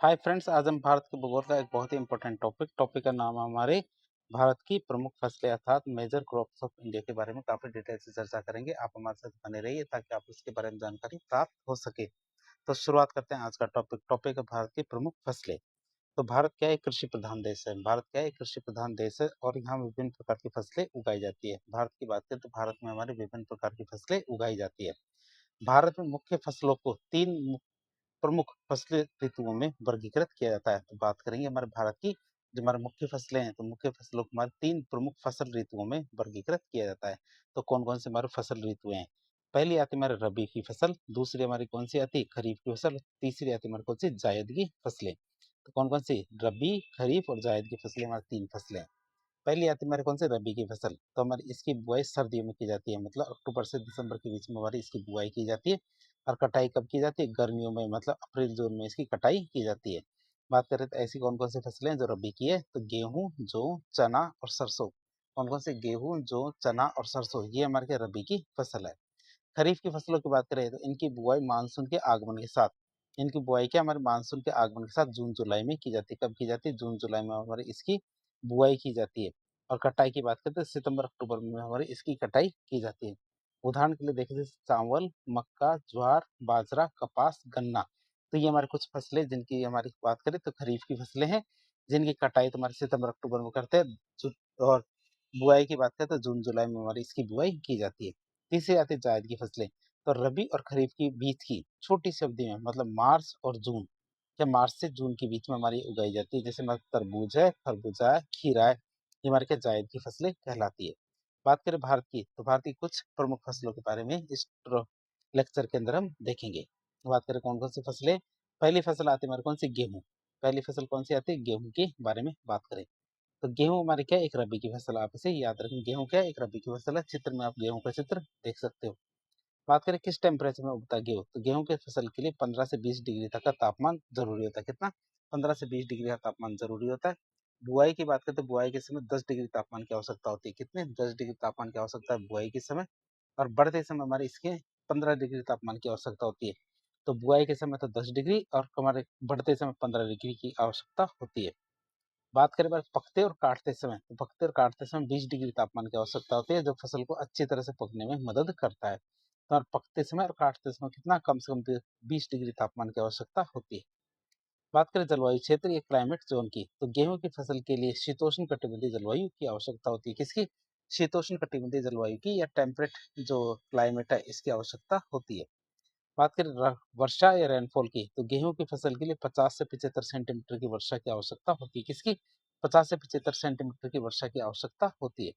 Hi friends, आज हम भारत के भूगोल का एक बहुत ही इंपॉर्टेंट टॉपिक का नाम है हमारे भारत की प्रमुख फसलें अर्थात मेजर क्रॉप्स ऑफ इंडिया के बारे में काफी डिटेल से चर्चा करेंगे। आप हमारे साथ बने रहिए ताकि आप इसके बारे में जानकारी प्राप्त हो सके। तो शुरुआत करते हैं आज का टॉपिक है भारत की प्रमुख फसलें। तो भारत क्या एक कृषि प्रधान देश है। भारत क्या एक कृषि प्रधान देश है और यहाँ विभिन्न प्रकार की फसलें उगाई जाती है। भारत की बात करें तो भारत में हमारे विभिन्न प्रकार की फसलें उगाई जाती है। भारत में मुख्य फसलों को तीन प्रमुख फसली ऋतुओं में वर्गीकृत किया जाता है। तो बात करेंगे हमारे भारत की जो हमारे मुख्य फसलें हैं, तो मुख्य फसलों को हमारे तीन प्रमुख फसल ऋतुओं में वर्गीकृत किया जाता है। तो कौन कौन से हमारे फसल ऋतुएं हैं? पहली आती है हमारे रबी की फसल, दूसरी हमारी कौन सी आती है खरीफ की फसल, तीसरी आती है हमारी कौन सी जायद की फसलें। तो कौन कौन सी रबी, खरीफ और जायद की फसलें, हमारी तीन फसलें हैं। पहली आती है हमारे कौन से रबी की फसल। तो हमारी इसकी बुआई सर्दियों में की जाती है, मतलब अक्टूबर से दिसंबर के बीच में हमारी इसकी बुआई की जाती है। और कटाई कब की जाती है? गर्मियों में, मतलब अप्रैल जून में इसकी कटाई की जाती है। बात करें तो ऐसी कौन कौन सी फसलें हैं जो रबी की है, तो गेहूं, जौ, चना और सरसों। कौन कौन से? गेहूं, जौ, चना और सरसों, ये हमारे क्या रबी की फसल है। खरीफ की फसलों की बात करें तो इनकी बुआई मानसून के आगमन के साथ, इनकी बुआई क्या हमारे मानसून के आगमन के साथ जून जुलाई में की जाती है। कब की जाती है? जून जुलाई में हमारी इसकी बुआई की जाती है। और कटाई की बात करते हैं सितंबर अक्टूबर में हमारी इसकी कटाई की जाती है। उदाहरण के लिए देखें, चावल, मक्का, ज्वार, बाजरा, कपास, गन्ना। तो ये हमारी कुछ फसलें जिनकी हमारी बात करें तो खरीफ की फसलें हैं, जिनकी कटाई तो हमारे सितंबर अक्टूबर में करते हैं। और बुआई की बात करें तो जून जुलाई में हमारी इसकी बुआई की जाती है। तीसरी आती है जायद की फसलें। तो रबी और खरीफ की बीच की छोटी सी अवधि में, मतलब मार्च और जून, या मार्च से जून के बीच में हमारी उगाई जाती है। जैसे हमारे तरबूज है, खरबूजा है, खीरा है, ये हमारे क्या जायद की फसलें कहलाती है। बात करें भारत की, तो भारत की कुछ प्रमुख फसलों के बारे में इस लेक्चर के अंदर हम देखेंगे। बात करें कौन कौन सी फसलें। पहली फसल आती है हमारी कौन सी? गेहूं। पहली फसल कौन सी आती है? गेहूं के बारे में बात करें तो गेहूं हमारे क्या एक रबी की फसल है। आप इसे याद रखें, गेहूं क्या एक रबी की फसल है। चित्र में आप गेहूं का चित्र देख सकते हो। बात करें किस टेम्परेचर में उगता है गेहूं, तो गेहूं के फसल के लिए 15 से 20 डिग्री तक का तापमान जरूरी होता है। कितना? 15 से 20 डिग्री का तापमान जरूरी होता है। बुआई की बात करें तो बुआई के समय 10 डिग्री तापमान की आवश्यकता होती है। कितने? 10 डिग्री तापमान की आवश्यकता है बुआई के समय। और बढ़ते समय हमारे इसके 15 डिग्री तापमान की आवश्यकता होती है। तो बुआई के समय तो 10 डिग्री और हमारे बढ़ते समय 15 डिग्री की आवश्यकता होती है। बात करें बार पकते और काटते समय, तो पकते और काटते समय 20 डिग्री तापमान की आवश्यकता होती है, जो फसल को अच्छी तरह से पकने में मदद करता है। तो और पकते समय और काटते समय कितना? कम से कम 20 डिग्री तापमान की आवश्यकता होती है। बात करें जलवायु क्षेत्र या क्लाइमेट जोन की, तो गेहूं की फसल के लिए शीतोष्ण कटिबंधीय जलवायु की आवश्यकता होती है। किसकी? शीतोष्ण कटिबंधीय जलवायु की, या टेम्परेट जो क्लाइमेट है इसकी आवश्यकता होती है। बात करें वर्षा या रेनफॉल की, तो गेहूं की फसल के लिए 50 से 75 सेंटीमीटर की वर्षा की आवश्यकता होती है। किसकी? 50 से 75 सेंटीमीटर की वर्षा की आवश्यकता होती है।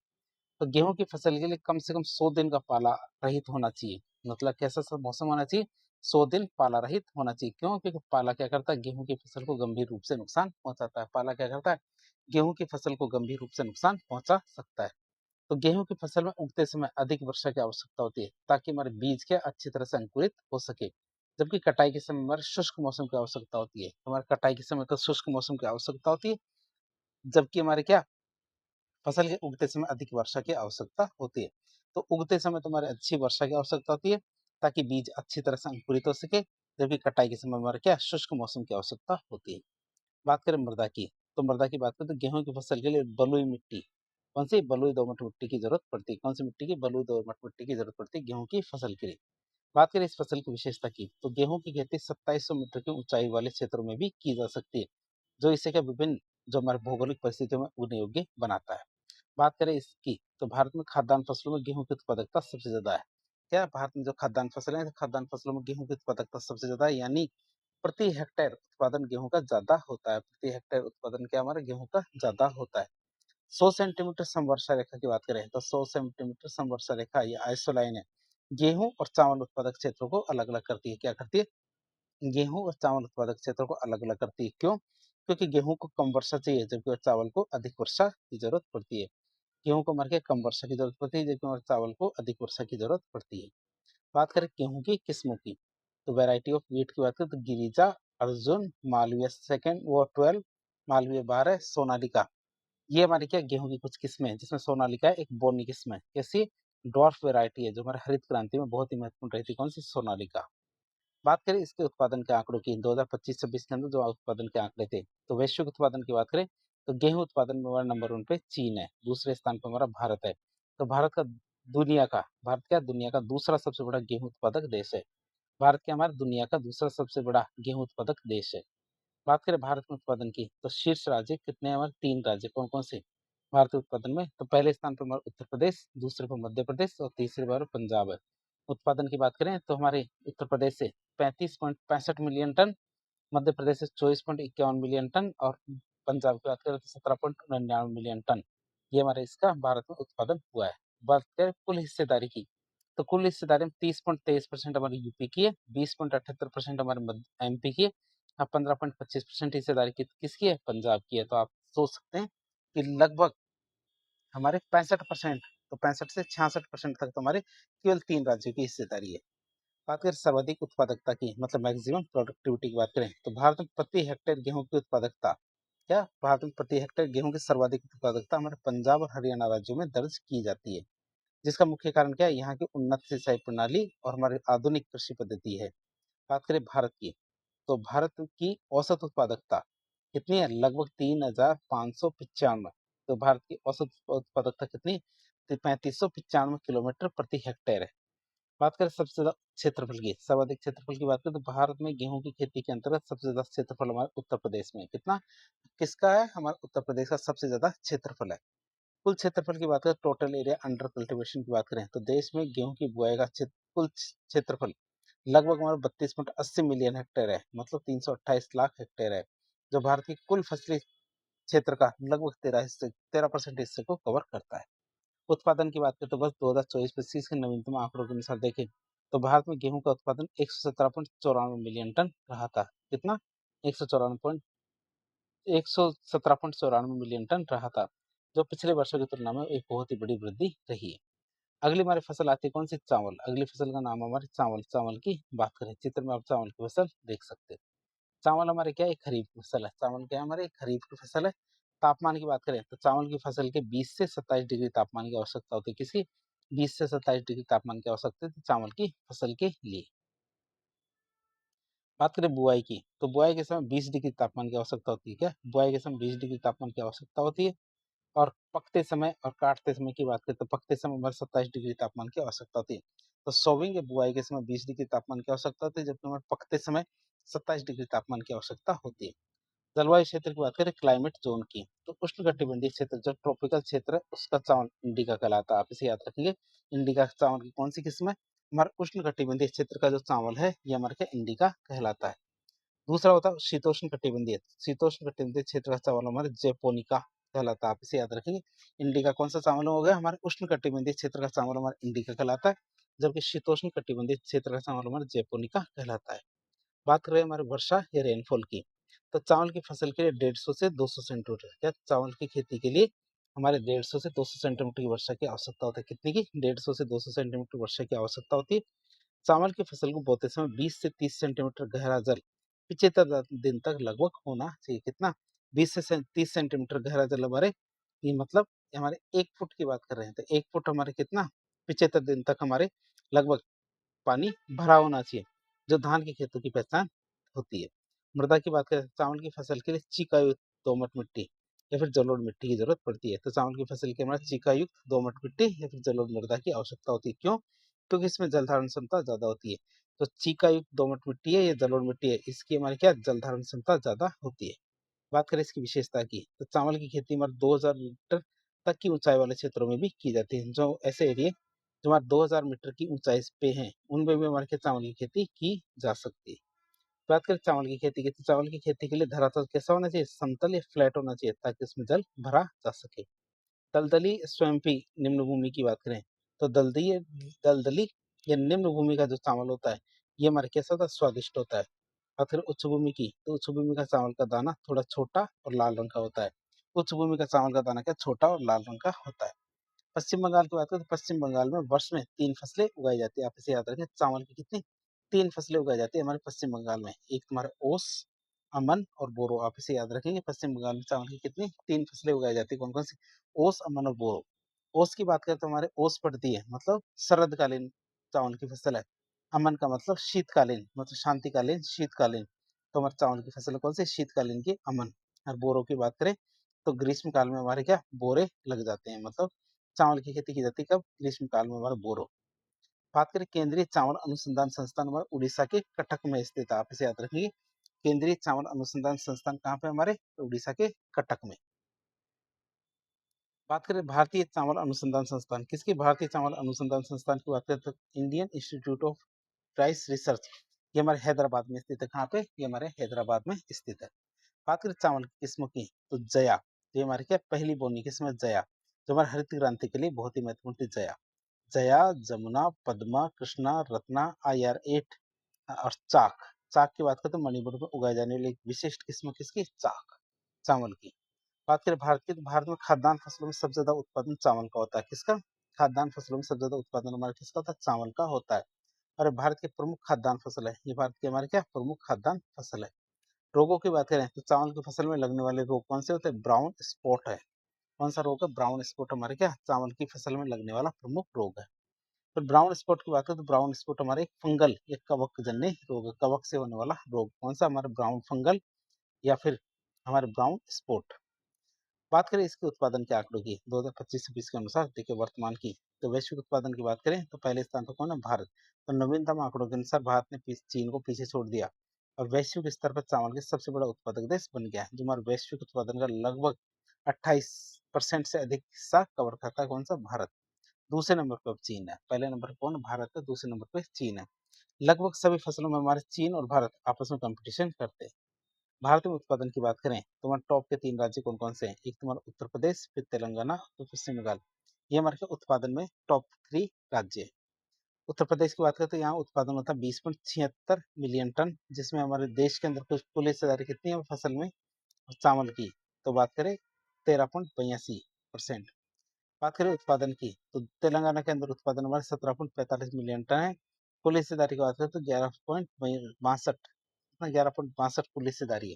तो गेहूं की फसल के लिए कम से कम 100 दिन का पाला रहित होना चाहिए। मतलब कैसा सा मौसम होना चाहिए? 100 दिन पाला रहित होना चाहिए। क्यों? क्योंकि पाला क्या करता है? गेहूं की फसल को गंभीर रूप से नुकसान पहुंचाता है। पाला क्या करता है? गेहूं की फसल को गंभीर रूप से नुकसान पहुंचा सकता है। तो गेहूं की फसल में उगते समय अधिक वर्षा की आवश्यकता होती है, ताकि हमारे बीज के अच्छी तरह से अंकुरित हो सके। जबकि कटाई के समय हमारे शुष्क मौसम की आवश्यकता होती है। तो हमारे कटाई के समय तो शुष्क मौसम की आवश्यकता होती है, जबकि हमारे क्या फसल के उगते समय अधिक वर्षा की आवश्यकता होती है। तो उगते समय तुम्हारे अच्छी वर्षा की आवश्यकता होती है, ताकि बीज अच्छी तरह से अंकुरित हो सके। जबकि कटाई के समय हमारे क्या शुष्क मौसम की आवश्यकता होती है। बात करें मृदा की, तो मृदा की बात करें तो गेहूं की फसल के लिए बलुई मिट्टी, कौन सी? बलुई दोमट मिट्टी की जरूरत पड़ती है। कौन सी मिट्टी की? बलुई दोमट मिट्टी की जरूरत पड़ती है गेहूं की फसल के लिए। बात करें इस फसल की विशेषता की, तो गेहूं की खेती 2700 मीटर की ऊंचाई वाले क्षेत्रों में भी की जा सकती है, जो इसे क्या विभिन्न जो हमारे भौगोलिक परिस्थितियों में उगने योग्य बनाता है। बात करें इसकी, तो भारत में खाद्यान्न फसलों में गेहूं की उत्पादकता सबसे ज्यादा है। क्या भारत में जो खाद्यान्न फसलें हैं, तो खाद्यान्न फसलों में गेहूं की उत्पादकता सबसे ज्यादा है, यानी प्रति हेक्टेयर उत्पादन गेहूं का ज्यादा होता है। प्रति हेक्टेयर उत्पादन क्या हमारा गेहूं का ज्यादा होता है। 100 सेंटीमीटर समवर्षा रेखा की बात करें तो 100 सेंटीमीटर समवर्षा रेखा, ये आइसोलाइन है, गेहूं और चावल उत्पादक क्षेत्रों को अलग अलग करती है। क्या करती है? गेहूं और चावल उत्पादक क्षेत्रों को अलग अलग करती है। क्यों? क्योंकि गेहूं को कम वर्षा चाहिए, जबकि चावल को अधिक वर्षा की जरूरत पड़ती है। गेहूं को मर के कम वर्षा की जरूरत पड़ती है, जबकि हमारे चावल को अधिक वर्षा की जरूरत पड़ती है। बात करें गेहूं की किस्मों की, तो वैरायटी ऑफ व्हीट की बात करें तो गिरिजा, अर्जुन, मालवीय सेकंड, वो 12, मालवीय 12, सोनालिका, ये हमारी क्या गेहूं की कुछ किस्में हैं, जिसमें सोनालिका एक बोनी किस्म है। कैसी? डॉर्फ वैरायटी है, जो हमारे हरित क्रांति में बहुत ही महत्वपूर्ण रही थी। कौन सी? सोनालिका। बात करें इसके उत्पादन के आंकड़ों की 2025-26 के अंदर जो उत्पादन के आंकड़े थे, तो वैश्विक उत्पादन की बात करें तो गेहूं उत्पादन में हमारा नंबर 1 पे चीन है, दूसरे स्थान पर हमारा भारत है। तो भारत क्या दुनिया का दूसरा सबसे बड़ा गेहूं उत्पादक देश है। भारत क्या हमारा दुनिया का दूसरा सबसे बड़ा गेहूं उत्पादक देश है। बात करें भारत में उत्पादन की तो शीर्ष राज्य कितने हैं हमारे? 3 राज्य। कौन कौन से भारतीय उत्पादन में? तो पहले स्थान पर हमारा उत्तर प्रदेश, दूसरे पर मध्य प्रदेश और तीसरे पर पंजाब है। उत्पादन की बात करें तो हमारे उत्तर प्रदेश से 35.65 मिलियन टन, मध्य प्रदेश से 24.51 मिलियन टन और पंजाब की बात करें तो 17.99 मिलियन टन। ये हमारे इसका भारत में उत्पादन हुआ है। बात करें कुल हिस्सेदारी की तो कुल हिस्सेदारी में 30.23% हमारी यूपी की है, 20.78% हमारे एमपी की है और 15.25% हिस्सेदारी किसकी है? पंजाब की है। तो आप सोच सकते हैं कि लगभग हमारे 65%, तो 65 से 66% तक तो हमारे केवल 3 राज्यों की हिस्सेदारी है। बात करें सर्वाधिक उत्पादकता की मतलब मैक्सिमम प्रोडक्टिविटी की बात करें तो भारत में प्रति हेक्टेयर गेहूं की उत्पादकता क्या भारत में प्रति हेक्टेयर गेहूं की सर्वाधिक उत्पादकता हमारे पंजाब और हरियाणा राज्यों में दर्ज की जाती है। जिसका मुख्य कारण क्या है? यहाँ की उन्नत सिंचाई प्रणाली और हमारी आधुनिक कृषि पद्धति है। बात करें भारत की तो भारत की औसत उत्पादकता कितनी है? लगभग 3,595। तो भारत की औसत उत्पादकता कितनी? 3595 किलोमीटर प्रति हेक्टेयर है। बात करें सबसे ज्यादा क्षेत्रफल की, सर्वाधिक क्षेत्रफल की बात करें तो भारत में गेहूं की खेती के अंतर्गत सबसे ज्यादा क्षेत्रफल हमारे उत्तर प्रदेश में है। कितना किसका है? हमारे उत्तर प्रदेश का सबसे ज्यादा क्षेत्रफल है। कुल क्षेत्रफल की बात करें टोटल एरिया अंडर कल्टीवेशन की बात करें तो देश में गेहूं की बुआई का कुल क्षेत्रफल लगभग हमारा 32.80 मिलियन हेक्टेयर है, मतलब 328 लाख हेक्टेयर है, जो भारत की कुल फसली क्षेत्र का लगभग 13% हिस्से को कवर करता है। उत्पादन की बात करें तो बस 2024-25 के नवीनतम आंकड़ों के अनुसार देखें तो भारत में गेहूं का उत्पादन 117.94 मिलियन टन रहा था। कितना? 117.94 मिलियन टन रहा था, जो पिछले वर्षों की तुलना में एक बहुत ही बड़ी वृद्धि रही है। अगली हमारी फसल आती है कौन सी? चावल। अगली फसल का नाम हमारे चावल। चावल की बात करें चित्र में आप चावल की फसल देख सकते हैं। चावल हमारे क्या है? खरीफ की फसल है। चावल क्या है? हमारे खरीफ की फसल है। तापमान की बात करें तो चावल की फसल के 20 से 27 डिग्री तापमान की आवश्यकता होती है। किसकी? 20 से 27 डिग्री तापमान की आवश्यकता है चावल की फसल के लिए। बात करें बुआई की तो बुआई के समय 20 डिग्री तापमान की आवश्यकता होती है। क्या बुआई के समय 20 डिग्री तापमान की आवश्यकता होती है? और पकते समय और काटते समय की बात करें तो पकते समय हमारे 27 डिग्री तापमान की आवश्यकता होती है। तो सोविंग या बुआई के समय 20 डिग्री तापमान की आवश्यकता होती है, जबकि हमारे पकते समय 27 डिग्री तापमान की आवश्यकता होती है। जलवायु क्षेत्र की बात करें क्लाइमेट जोन की तो उष्णकटिबंधीय क्षेत्र जो ट्रॉपिकल क्षेत्र है उसका चावल इंडिका कहलाता है। आप इसे याद रखेंगे। इंडिका चावल की कौन सी किस्म है? हमारे उष्णकटिबंधीय क्षेत्र का जो चावल है ये हमारे क्या इंडिका कहलाता है। दूसरा होता है शीतोष्ण कटिबंधीय। शीतोष्ण कटिबंधीय क्षेत्र का चावल हमारे जैपोनिका कहलाता है। आप इसे याद रखेंगे। इंडिका कौन सा चावल हो गया? हमारे उष्ण कटिबंधीय क्षेत्र का चावल हमारा इंडिका कहलाता है, जबकि शीतोष्ण कटिबंधीय क्षेत्र का चावल हमारा जैपोनिका कहलाता है। बात करें हमारे वर्षा या रेनफॉल की तो चावल की फसल के लिए 150 से 200 सेंटीमीटर, क्या चावल की खेती के लिए हमारे 150 से 200 सेंटीमीटर की वर्षा की आवश्यकता होती है। कितनी की? 150 से 200 सेंटीमीटर वर्षा की आवश्यकता होती है। चावल की फसल को बोते समय 20 से 30 सेंटीमीटर गहरा जल 75 दिन तक लगभग होना चाहिए। कितना? 20 से 30 सेंटीमीटर गहरा जल हमारे ये मतलब हमारे 1 फुट की बात कर रहे हैं तो 1 फुट हमारे कितना? 75 दिन तक हमारे लगभग पानी भरा होना चाहिए, जो धान की खेतों की पहचान होती है। मृदा की बात करें चावल की फसल के लिए चिकायुक्त दोमट मिट्टी या फिर जलोढ़ मिट्टी की जरूरत पड़ती है। तो चावल की फसल के हमारे चिकायुक्त दोमट मिट्टी या फिर जलोढ़ मृदा की आवश्यकता होती है। क्यों? क्योंकि इसमें जल धारण क्षमता ज्यादा होती है। तो चिकायुक्त दोमट मिट्टी है या जलोढ़ मिट्टी है, इसकी हमारी क्या जल धारण क्षमता ज्यादा होती है। बात करें इसकी विशेषता की तो चावल की खेती हमारे 2000 मीटर तक की ऊंचाई वाले क्षेत्रों में भी की जाती है। जो ऐसे एरिया जो हमारे 2000 मीटर की ऊंचाई पे हैं उनमें भी हमारे चावल की खेती की जा सकती है। बात करें चावल की खेती की तो चावल की खेती के लिए धरातल कैसा होना चाहिए? समतल या फ्लैट होना चाहिए ताकि उसमें जल भरा जा सके। दलदली स्वयंपी निम्न भूमि की बात करें तो दलदली या निम्न भूमि का जो चावल होता है ये हमारे कैसा होता है? स्वादिष्ट होता है। और फिर उच्च भूमि की तो उच्च भूमि का चावल का दाना थोड़ा छोटा और लाल रंग का होता है। उच्च भूमि का चावल का दाना क्या छोटा और लाल रंग का होता है। पश्चिम बंगाल की बात करें तो पश्चिम बंगाल में वर्ष में 3 फसलें उगाई जाती है। आप इसे याद रखें चावल की कितनी? 3 फसलें उगाई जाती है हमारे पश्चिम बंगाल में। एक तुम्हारा ओस, अमन और बोरो। आप इसे याद रखेंगे। पश्चिम बंगाल में चावल की कितनी? 3 फसलें उगाई जाती है। कौन कौन सी? ओस, अमन और बोरो। ओस की बात करें तो हमारे ओस पड़ती है मतलब शरदकालीन चावल की फसल है। अमन का मतलब शीतकालीन, मतलब शांतिकालीन, शीतकालीन। तो हमारे चावल की फसल कौन सी? शीतकालीन की अमन। और बोरों की बात करें तो ग्रीष्म काल में हमारे क्या बोरे लग जाते हैं, मतलब चावल की खेती की जाती है कब? ग्रीष्म काल में हमारा बोरो। बात करें केंद्रीय चावल अनुसंधान संस्थान हमारे उड़ीसा के कटक में स्थित है, आप इसे याद रखिए। केंद्रीय चावल अनुसंधान संस्थान कहाँ पे हमारे? तो उड़ीसा के कटक में। बात करें भारतीय चावल अनुसंधान संस्थान, किसकी? भारतीय चावल अनुसंधान संस्थान की बात करें तो Indian institute of rice research, ये हमारे हैदराबाद में स्थित है। कहाँ पे? ये हमारे हैदराबाद में स्थित है। बात करें चावल की किस्मों की तो जया, ये हमारी क्या पहली बोनी किस्म है जया, जो हमारे हरित क्रांति के लिए बहुत ही महत्वपूर्ण थी जया। जया, जमुना, पद्मा, कृष्णा, रत्ना, IR8 और चाक। चाक की बात करें तो मणिपुर में उगाई जाने वाली एक विशिष्ट किस्म किसकी? चाक, चावल की। बात करें भारत की तो भारत में खाद्यान्न फसलों में सबसे ज्यादा उत्पादन चावल का होता है। किसका? खाद्यान्न फसलों में सबसे ज्यादा उत्पादन हमारे किसका होता है? चावल का होता है। और भारत की प्रमुख खाद्यान्न फसल है, ये भारत की हमारे क्या प्रमुख खाद्यान्न फसल है। रोगों की बात करें तो चावल की फसल में लगने वाले रोग कौन से होते हैं? ब्राउन स्पॉट है। कौन सा रोग है? ब्राउन स्पॉट हमारे क्या चावल की फसल में लगने वाला प्रमुख रोग है। फिर ब्राउन स्पॉट की बात करें तो ब्राउन स्पॉट हमारे एक फंगल या कवक जन्य रोग है, कवक से होने वाला रोग। कौन सा? हमारे ब्राउन फंगल या फिर हमारे ब्राउन स्पॉट। बात करें इसके उत्पादन के आंकड़ों की 2025-26 के अनुसार, देखिए वर्तमान की तो वैश्विक उत्पादन की बात करें तो पहले स्थान पर कौन है? भारत। तो नवीनतम आंकड़ों के अनुसार भारत ने चीन को पीछे छोड़ दिया और वैश्विक स्तर पर चावल के सबसे बड़ा उत्पादक देश बन गया है, जो हमारे वैश्विक उत्पादन का लगभग 28% से अधिक हिस्सा कवर करता है। कौन सा? भारत। दूसरे नंबर पर अब चीन है, पहले नंबर पर कौन? भारत है, दूसरे नंबर पर चीन है। लगभग सभी फसलों में हमारे चीन और भारत आपस में कंपटीशन करते हैं। भारत में उत्पादन की बात करें तो हमारे टॉप के 3 राज्य कौन कौन से हैं? एक तुम्हारा उत्तर प्रदेश, फिर तेलंगाना, तो पश्चिम बंगाल। ये हमारे क्या उत्पादन में टॉप 3 राज्य है। उत्तर प्रदेश की बात करें तो यहाँ उत्पादन होता है 20.76 मिलियन टन, जिसमें हमारे देश के अंदर कुल हिस्सेदारी कितनी है फसल में चावल की? तो बात करें 13.82%। बात करें उत्पादन की तो तेलंगाना के अंदर उत्पादन हमारे 17.45 मिलियन टन है। कुल हिस्सेदारी की बात करें तो 11.62 कुल हिस्सेदारी है।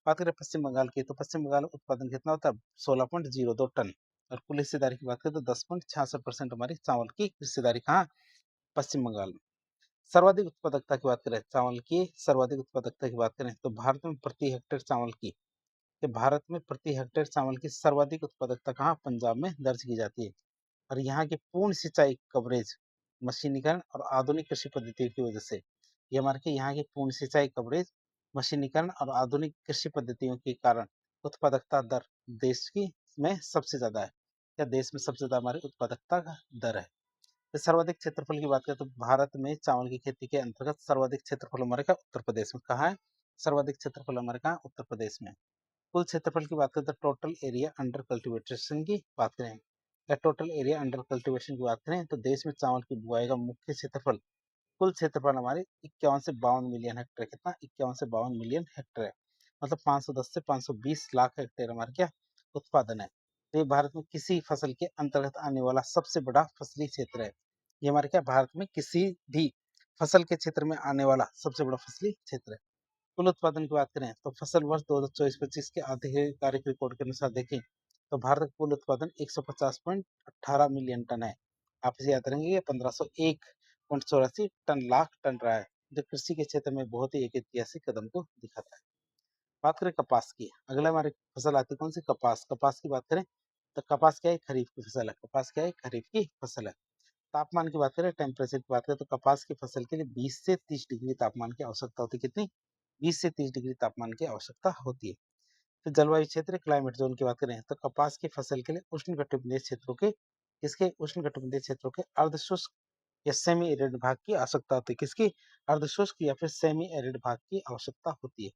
बात करें पश्चिम बंगाल की तो पश्चिम बंगाल में उत्पादन कितना होता है? 16.02 टन। और कुल हिस्सेदारी की बात करें तो 10.66% हमारी चावल की हिस्सेदारी कहाँ? पश्चिम बंगाल में। सर्वाधिक उत्पादकता की बात करें चावल की, सर्वाधिक उत्पादकता की बात करें तो भारत में प्रति हेक्टेयर चावल की, कि भारत में प्रति हेक्टेयर चावल की सर्वाधिक उत्पादकता कहाँ? पंजाब में दर्ज की जाती है। और यहाँ की पूर्ण सिंचाई कवरेज, मशीनीकरण और आधुनिक कृषि पद्धतियों की वजह से, ये हमारे के यहाँ की पूर्ण सिंचाई कवरेज, मशीनीकरण और आधुनिक कृषि पद्धतियों के कारण उत्पादकता दर देश की में सबसे ज्यादा है, या देश में सबसे ज्यादा हमारी उत्पादकता का दर है। तो सर्वाधिक क्षेत्रफल की बात करें तो भारत में चावल की खेती के अंतर्गत सर्वाधिक क्षेत्रफल हमारे का उत्तर प्रदेश में। कहाँ है? सर्वाधिक क्षेत्रफल हमारे कहाँ? उत्तर प्रदेश में। कुल क्षेत्रफल की बात करें तो टोटल एरिया अंडर कल्टीवेशन की बात करें, या टोटल एरिया अंडर कल्टीवेशन की बात करें तो देश में चावल की बुआई का मुख्य क्षेत्रफल, कुल क्षेत्रफल हमारे 51 से 52 मिलियन हेक्टेयर। कितना? 51 से 52 मिलियन हेक्टेयर है, मतलब 510 से 520 लाख हेक्टेयर हमारे क्या उत्पादन है। तो ये भारत में किसी फसल के अंतर्गत आने वाला सबसे बड़ा फसली क्षेत्र है। ये हमारे क्या भारत में किसी भी फसल के क्षेत्र में आने वाला सबसे बड़ा फसली क्षेत्र है। कुल उत्पादन की बात करें तो फसल वर्ष 2024-25 के आधिकारिक रिपोर्ट के अनुसार देखें तो भारत का कुल उत्पादन 150.18 मिलियन टन है। आप इसे याद रखेंगे ये 1501.84 टन लाख टन रहा है, जो कृषि के क्षेत्र में बहुत ही एक ऐतिहासिक कदम को दिखाता है। बात करें कपास की, अगला हमारी फसल आती है कौन सी? कपास। कपास की बात करें तो कपास क्या है? खरीफ की फसल है। कपास क्या है? खरीफ की फसल है। तापमान की बात करें, टेम्परेचर की बात करें तो कपास की फसल के लिए 20 से 30 डिग्री तापमान की आवश्यकता होती है। कितनी? 20 से 30 डिग्री तापमान की आवश्यकता होती है। फिर जलवायु क्षेत्र क्लाइमेट जोन की बात करें तो कपास की फसल के लिए उष्णकटिबंधीय क्षेत्रों के, किसके? उष्णकटिबंधीय क्षेत्रों के अर्धशुष्क या सेमी एरिड भाग की आवश्यकता होती है। किसकी? अर्धशुष्क या फिर सेमी एरिड भाग की आवश्यकता होती है।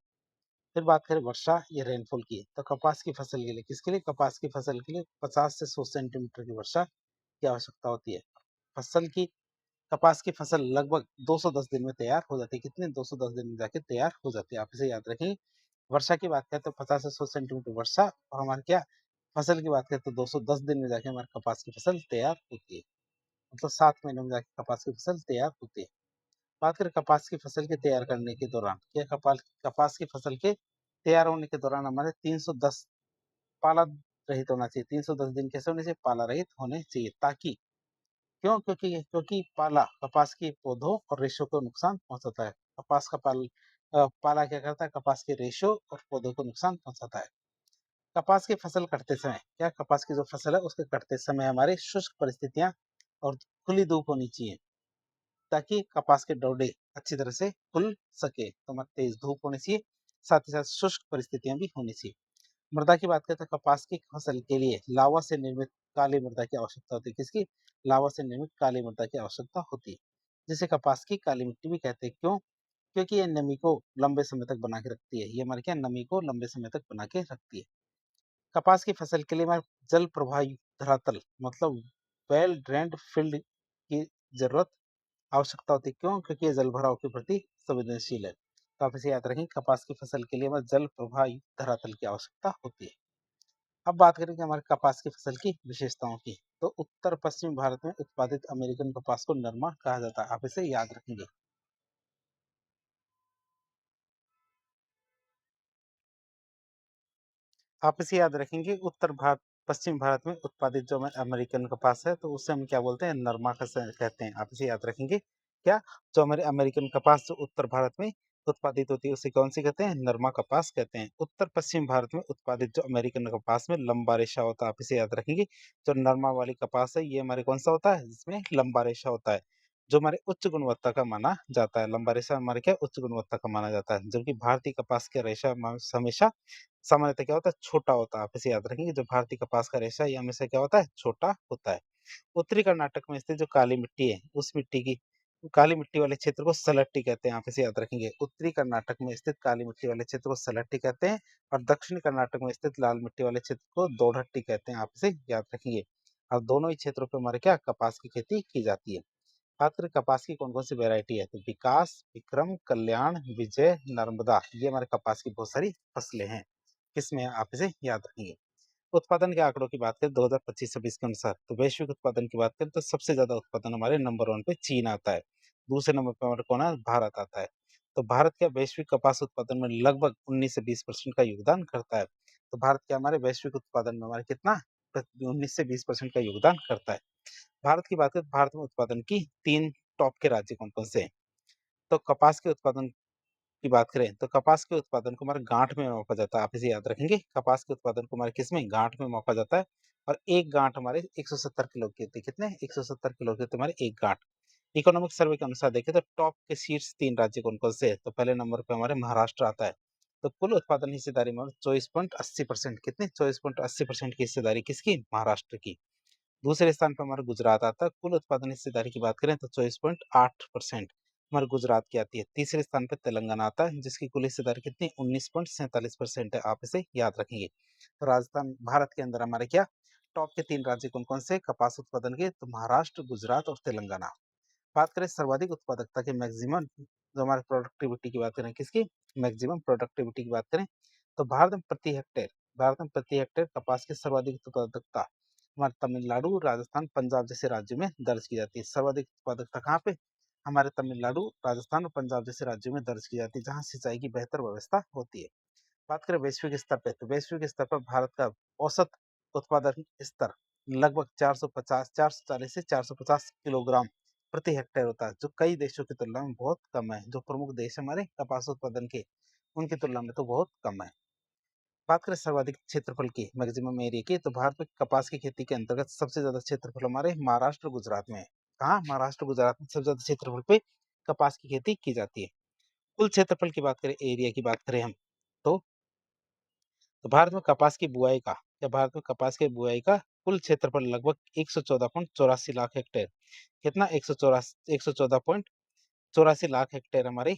फिर बात करें वर्षा या रेनफॉल की तो कपास की फसल के लिए, किसके लिए? कपास की फसल के लिए 50 से 100 सेंटीमीटर की वर्षा की आवश्यकता होती है। फसल की कपास की फसल लगभग 210 दिन में तैयार हो जाती है। कितने? 210 दिन में जाके तैयार हो जाती है। आप इसे याद रखें। वर्षा की बात करें तो 50 से 100 सेंटीमीटर वर्षा, और हमारे क्या फसल की बात करें तो 210 दिन में जाके हमारे कपास की फसल तैयार होती है, मतलब 7 महीनों में जाके कपास की फसल तैयार होती है। बात करें कपास की फसल के तैयार करने के दौरान, क्या कपास की फसल के तैयार होने के दौरान हमारे 310 पाला रहित होना चाहिए। 310 दिन कैसे होने चाहिए? पाला रहित होने चाहिए, ताकि क्यों? क्योंकि पाला कपास के पौधों और रेशों को नुकसान पहुँचाता है। कपास का पाला क्या करता है? कपास के रेशों और पौधों को नुकसान पहुँचाता है। कपास की फसल कटते समय क्या कपास की जो फसल है उसके कटते समय हमारी शुष्क परिस्थितियाँ और खुली धूप होनी चाहिए, ताकि कपास के डोडे अच्छी तरह से खुल सके। तो हमारी तेज धूप होनी चाहिए, साथ ही साथ शुष्क परिस्थितियाँ भी होनी चाहिए। मृदा की बात करें तो कपास की फसल के लिए लावा से निर्मित काली मृदा की आवश्यकता होती है। किसकी? लावा से निर्मित काली मृदा की आवश्यकता होती है, जिसे कपास की काली मिट्टी भी कहते हैं। क्यों? क्योंकि ये नमी को लंबे समय तक बना के रखती है। ये हमारे क्या नमी को लंबे समय तक बना के रखती है। कपास की फसल के लिए हमारे जल प्रवाह धरातल मतलब वेल ड्रेन्ड फील्ड की जरूरत आवश्यकता होती है। क्यों? क्योंकि ये जल भराव के प्रति संवेदनशील है। तो आप इसे याद रखें, कपास की फसल के लिए हमें जल प्रवाह धरातल की आवश्यकता होती है। अब बात करेंगे हमारे कपास की फसल की विशेषताओं की। तो उत्तर पश्चिमी भारत में उत्पादित अमेरिकन कपास को नरमा कहा जाता है। आप इसे याद रखेंगे। आप इसे याद रखेंगे, उत्तर भारत पश्चिम भारत में उत्पादित जो अमेरिकन कपास है तो उसे हम क्या बोलते हैं? नरमा कहते हैं। आप इसे याद रखेंगे। क्या? जो हमारे अमेरिकन कपास जो उत्तर भारत में उत्पादित होती है उसे कौन सी कहते हैं? नरमा कपास कहते हैं। उत्तर पश्चिम भारत में उत्पादित जो अमेरिकन कपास में लंबा रेशा होता है। आप इसे याद रखेंगे। जो नरमा वाली कपास है ये हमारे कौन सा होता है? जिसमें लंबा रेशा होता है, जो हमारे उच्च गुणवत्ता का माना जाता है। लंबा रेशा हमारे क्या उच्च गुणवत्ता का माना जाता है, जबकि भारतीय कपास का रेशा हमेशा सामान्यतः क्या होता है? छोटा होता है। आप इसे याद रखेंगे, जो भारतीय कपास का रेशा ये हमेशा क्या होता है? छोटा होता है। उत्तरी कर्नाटक में स्थित जो काली मिट्टी है उस मिट्टी की काली मिट्टी वाले क्षेत्र को सलट्टी कहते हैं। आप इसे याद रखेंगे। उत्तरी कर्नाटक में स्थित काली मिट्टी वाले क्षेत्र को सलट्टी कहते हैं, और दक्षिणी कर्नाटक में स्थित लाल मिट्टी वाले क्षेत्र को दोढ़ट्टी कहते हैं। आप इसे याद रखेंगे। और दोनों ही क्षेत्रों पे हमारे क्या कपास की खेती की जाती है। बात करें कपास की कौन कौन सी वेरायटी है, तो विकास, विक्रम, कल्याण, विजय, नर्मदा, ये हमारे कपास की बहुत सारी फसलें हैं। किसमें? आप इसे याद रखेंगे। उत्पादन के आंकड़ों की बात करें 2025-26 के अनुसार, तो वैश्विक उत्पादन की बात करें तो सबसे ज्यादा उत्पादन हमारे नंबर 1 पे चीन आता है। दूसरे नंबर पे हमारे कौन है? भारत आता है। तो भारत क्या वैश्विक कपास उत्पादन में लगभग 19 से 20% का योगदान करता है। तो भारत क्या हमारे वैश्विक उत्पादन में हमारे कितना 19 से 20% का योगदान करता है। भारत की बात करें तो भारत में उत्पादन की 3 टॉप के राज्य कौन कौन से हैं? तो कपास के उत्पादन की बात करें तो कपास के उत्पादन को हमारे गांठ में मापा जाता है। आप इसे याद रखेंगे। कपास के उत्पादन को हमारे किस में? गांठ में मापा जाता है। और एक गांठ हमारे 170 किलो की होती है। कितने? 170 किलो की होती है हमारे एक गांठ। इकोनॉमिक सर्वे के अनुसार देखें तो टॉप के शीर्ष 3 राज्य कौन कौन से हैं? तो पहले नंबर पे हमारे महाराष्ट्र आता है। तो कुल उत्पादन हिस्सेदारी में 24.80%, कितने? 24.80% की हिस्सेदारी किसकी? महाराष्ट्र की। दूसरे स्थान पर हमारा गुजरात आता है। कुल उत्पादन हिस्सेदारी की बात करें तो 24.8% हमारे गुजरात की आती है। तीसरे स्थान पर तेलंगाना आता है, जिसकी कुल हिस्सेदारी कितनी? 19.47% है। आप इसे याद रखेंगे। तो राजस्थान भारत के अंदर हमारे क्या टॉप के 3 राज्य कौन कौन से कपास उत्पादन के? तो महाराष्ट्र, गुजरात और तेलंगाना। बात करें सर्वाधिक उत्पादकता के मैक्सिमम जो हमारे प्रोडक्टिविटी की बात करें, किसकी? मैक्सिमम प्रोडक्टिविटी की बात करें तो भारत में प्रति हेक्टेयर कपास की सर्वाधिक उत्पादकता हमारे तमिलनाडु, राजस्थान, पंजाब जैसे राज्यों में दर्ज की जाती है। सर्वाधिक उत्पादकता कहाँ पे? हमारे तमिलनाडु, राजस्थान और पंजाब जैसे राज्यों में दर्ज की जाती है, जहाँ सिंचाई की बेहतर व्यवस्था होती है। बात करें वैश्विक स्तर पे, तो वैश्विक स्तर पर भारत का औसत उत्पादन स्तर लगभग 440 से 450 किलोग्राम प्रति हेक्टेयर होता है, जो कई देशों की तुलना में बहुत कम है। जो प्रमुख देश हमारे कपास उत्पादन के, उनकी तुलना में तो बहुत कम है। बात करें सर्वाधिक क्षेत्रफल की, मैक्सिमम एरिया की, तो भारत में कपास की खेती के अंतर्गत सबसे ज्यादा क्षेत्रफल हमारे महाराष्ट्र, गुजरात में है। कहाँ? महाराष्ट्र, गुजरात में सबसे ज्यादा क्षेत्रफल पे कपास की खेती की जाती है। कुल क्षेत्रफल की बात करें, एरिया की बात करें हम, तो भारत में कपास की बुआई का भारत में कपास की बुआई का कुल क्षेत्रफल लगभग 114.84 लाख हेक्टेयर। कितना? 114.84 लाख हेक्टेयर हमारे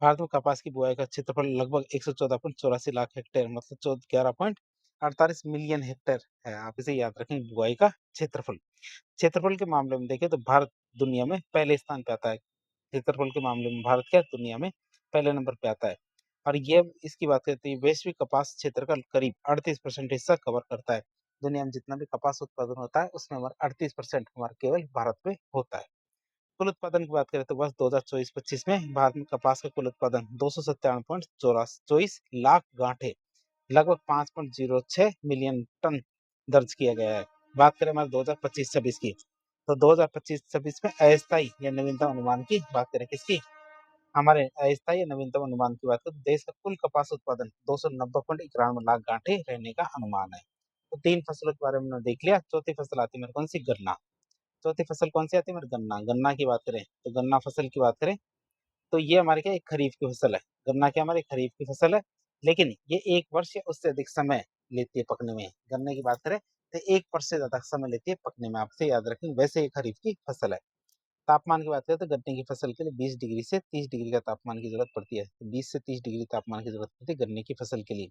भारत में कपास की बुआई का क्षेत्रफल लगभग 114.84 लाख हेक्टेयर, मतलब 11.48 मिलियन हेक्टेयर है। आप इसे याद रखें, बुआई का क्षेत्रफल। क्षेत्रफल के मामले में देखें तो भारत दुनिया में पहले स्थान पे आता है। क्षेत्रफल के मामले में भारत क्या दुनिया में पहले नंबर पे आता है। और ये इसकी बात करते हैं, वैश्विक कपास क्षेत्र का करीब 38% हिस्सा कवर करता है। दुनिया में जितना भी कपास उत्पादन होता है उसमें हमारा 38% हमारा केवल भारत में होता है। कुल उत्पादन की बात करें तो वर्ष 2024-25 में भारत में कपास का कुल उत्पादन 297.24 लाख गांठे लगभग 5.06 मिलियन टन दर्ज किया गया है। बात करें हमारे 2025-26 की, तो 2025-26 में अस्थायी या नवीनतम अनुमान की बात करें किसकी, हमारे अस्थायी या नवीनतम अनुमान की बात करें तो देश का कुल कपास उत्पादन 290.91 लाख गांठे रहने का अनुमान है। तो 3 फसलों के बारे में हमने देख लिया। चौथी फसल आती है मेरे कौन सी, गन्ना। चौथी फसल कौन सी आती है मेरे, गन्ना। गन्ना की बात करें तो गन्ना फसल की बात करें तो ये हमारे क्या एक खरीफ की फसल है। गन्ना क्या हमारी खरीफ की फसल है, लेकिन ये 1 वर्ष या उससे अधिक समय लेती है पकने में। गन्ने की बात करें तो 1 वर्ष से ज्यादा समय लेती है पकने में, आपसे याद रखेंगे। वैसे ये खरीफ की फसल है। तापमान की बात करें तो गन्ने की फसल के लिए 20 डिग्री से 30 डिग्री का तापमान की जरूरत पड़ती है। तो 20 से 30 डिग्री तापमान की जरूरत पड़ती है गन्ने की फसल के लिए।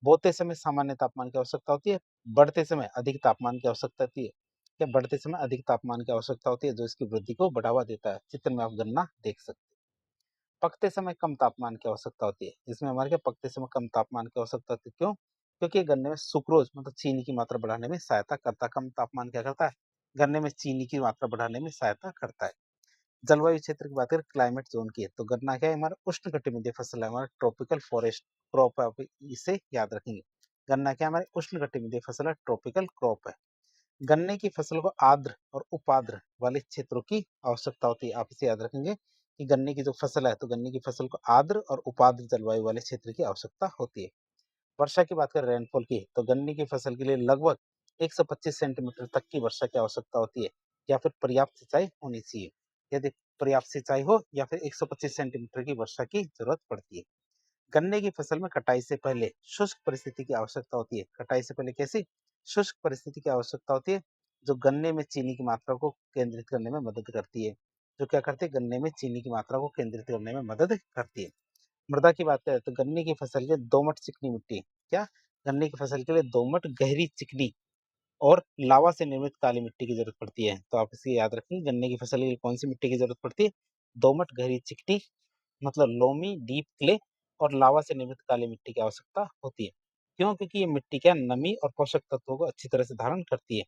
बोते समय सामान्य तापमान की आवश्यकता होती है, बढ़ते समय अधिक तापमान की आवश्यकता होती है। क्या बढ़ते समय अधिक तापमान की आवश्यकता होती है जो इसकी वृद्धि को बढ़ावा देता है। चित्र में आप गन्ना देख सकते हैं। पकते समय कम तापमान की आवश्यकता होती है, जिसमें हमारे क्या पकते समय कम तापमान की आवश्यकता होती है। क्यों? क्योंकि ये गन्ने में सुक्रोज मतलब चीनी की मात्रा बढ़ाने में सहायता करता है। कम तापमान क्या करता है, गन्ने में चीनी की मात्रा बढ़ाने में सहायता करता है। जलवायु क्षेत्र की बात करें क्लाइमेट जोन की है, तो गन्ना क्या है हमारा उष्णकटिबंधीय फसल है, हमारा ट्रॉपिकल फॉरेस्ट क्रॉप है, आप इसे याद रखेंगे। गन्ना क्या है हमारे उष्णकटिबंधीय फसल है, ट्रॉपिकल क्रॉप है। गन्ने की फसल को आर्द्र और उपाद्र वाले क्षेत्रों की आवश्यकता होती है, आप इसे याद रखेंगे कि गन्ने की जो फसल है तो गन्ने की फसल को आर्द्र और उपाद्र जलवायु वाले क्षेत्र की आवश्यकता होती है। वर्षा की बात करें रेनफॉल की, तो गन्ने की फसल के लिए लगभग 125 सेंटीमीटर तक की वर्षा की आवश्यकता होती है, या फिर पर्याप्त सिंचाई होनी चाहिए। यदि पर्याप्त सिंचाई हो या फिर 125 सेंटीमीटर की वर्षा की जरूरत पड़ती है। गन्ने की फसल में कटाई से पहले शुष्क परिस्थिति की आवश्यकता होती है। कटाई से पहले कैसी, शुष्क परिस्थिति की आवश्यकता होती है, जो गन्ने में चीनी की मात्रा को केंद्रित करने में मदद करती है। जो क्या करती है, गन्ने में चीनी की मात्रा को केंद्रित करने में मदद करती है। मृदा की बात करें तो गन्ने की फसल के दोमट चिकनी मिट्टी, क्या गन्ने की फसल के लिए दोमट गहरी चिकनी और लावा से निर्मित काली मिट्टी की जरूरत पड़ती है। तो आप इसे याद रखेंगे, गन्ने की फसल के लिए कौन सी मिट्टी की जरूरत पड़ती है, दोमट गहरी चिकनी मतलब लोमी डीप क्ले और लावा से निर्मित काली मिट्टी की आवश्यकता होती है। क्यों? क्योंकि ये मिट्टी क्या नमी और पोषक तत्वों को अच्छी तरह से धारण करती है।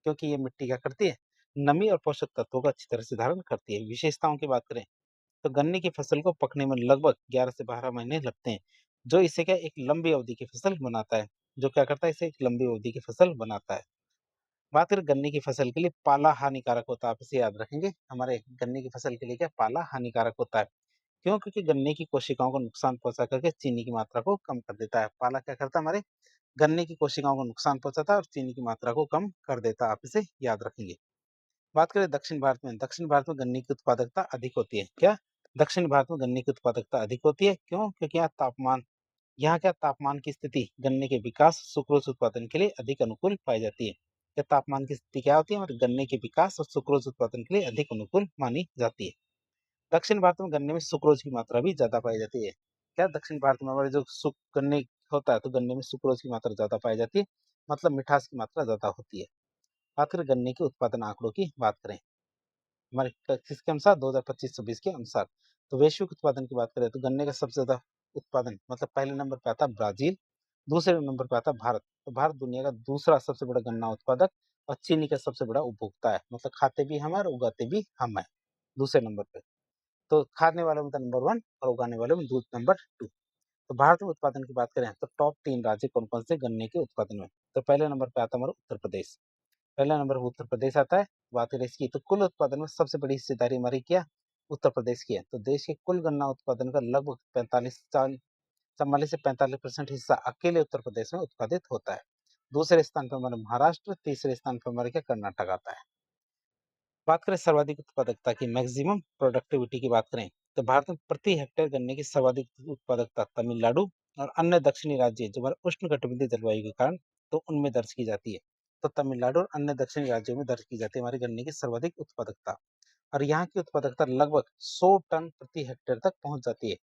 क्योंकि ये मिट्टी क्या करती है, नमी और पोषक तत्वों को अच्छी तरह से धारण करती है। विशेषताओं की बात करें तो गन्ने की फसल को पकने में लगभग 11 से 12 महीने लगते हैं, जो इसे क्या एक लंबी अवधि की फसल बनाता है। जो क्या करता है, इसे एक लंबी अवधि की फसल बनाता है। बात करें गन्ने की फसल के लिए पाला हानिकारक होता है, आप इसे याद रखेंगे। हमारे गन्ने की फसल के लिए क्या पाला हानिकारक होता है। क्यों? क्योंकि गन्ने की कोशिकाओं को नुकसान पहुंचा करके चीनी की मात्रा को कम कर देता है। पाला क्या करता है, हमारे गन्ने की कोशिकाओं को नुकसान पहुंचाता है और चीनी की मात्रा को कम कर देता है, आप इसे याद रखेंगे। बात करें दक्षिण भारत में, दक्षिण भारत में गन्ने की उत्पादकता अधिक होती है। क्या? दक्षिण भारत में गन्ने की उत्पादकता अधिक होती है। क्यों? क्योंकि यहाँ क्या तापमान की स्थिति गन्ने के विकास सुक्रोज उत्पादन के लिए अधिक अनुकूल पाई जाती है। क्या तापमान की स्थिति क्या होती है, हमारे गन्ने के विकास और सुक्रोज उत्पादन के लिए अधिक अनुकूल मानी जाती है। दक्षिण भारत में गन्ने में सुक्रोज की मात्रा भी ज्यादा पाई जाती है। क्या? दक्षिण भारत में हमारे जो गन्ने होता है तो गन्ने में सुक्रोज की मात्रा ज्यादा पाई जाती है, मतलब मिठास की मात्रा ज्यादा होती है। बात करें गन्ने के उत्पादन आंकड़ों की बात करें, हमारे किसके अनुसार 2025-26 के अनुसार, तो वैश्विक उत्पादन की बात करें तो गन्ने का सबसे ज्यादा उत्पादन मतलब पहले नंबर पे आता है ब्राजील, दूसरे नंबर पे आता है भारत। तो भारत दुनिया का दूसरा सबसे बड़ा गन्ना उत्पादक और चीनी का सबसे बड़ा उपभोक्ता है, मतलब खाते भी हम हैं और उगाते भी हम हैं दूसरे नंबर पे। तो खाने वालों में तो नंबर 1 और उगाने वालों में दूध नंबर 2। तो भारत में उत्पादन की बात करें तो टॉप 3 राज्य कौन कौन से गन्ने के उत्पादन में, तो पहले नंबर पे आता है हमारा उत्तर प्रदेश। पहला नंबर उत्तर प्रदेश आता है। बात करें इसकी तो कुल उत्पादन में सबसे बड़ी हिस्सेदारी हमारी क्या, उत्तर प्रदेश की है। तो देश के कुल गन्ना उत्पादन का लगभग 44 से 45% हिस्सा अकेले उत्तर प्रदेश में उत्पादित होता है। दूसरे स्थान पर हमारा महाराष्ट्र, तीसरे स्थान पर हमारे क्या कर्नाटक आता है। बात करें सर्वाधिक उत्पादकता की, मैक्सिमम प्रोडक्टिविटी की बात करें तो भारत में प्रति हेक्टेयर गन्ने की सर्वाधिक उत्पादकता तमिलनाडु और अन्य दक्षिणी राज्य जो हमारे उष्णकटिबंधीय जलवायु के कारण तो उनमें दर्ज की जाती है। तो तमिलनाडु और अन्य दक्षिणी राज्यों में दर्ज की जाती है हमारे गन्ने की सर्वाधिक उत्पादकता। और यहाँ की उत्पादकता लगभग 100 टन प्रति हेक्टेयर तक पहुंच जाती है।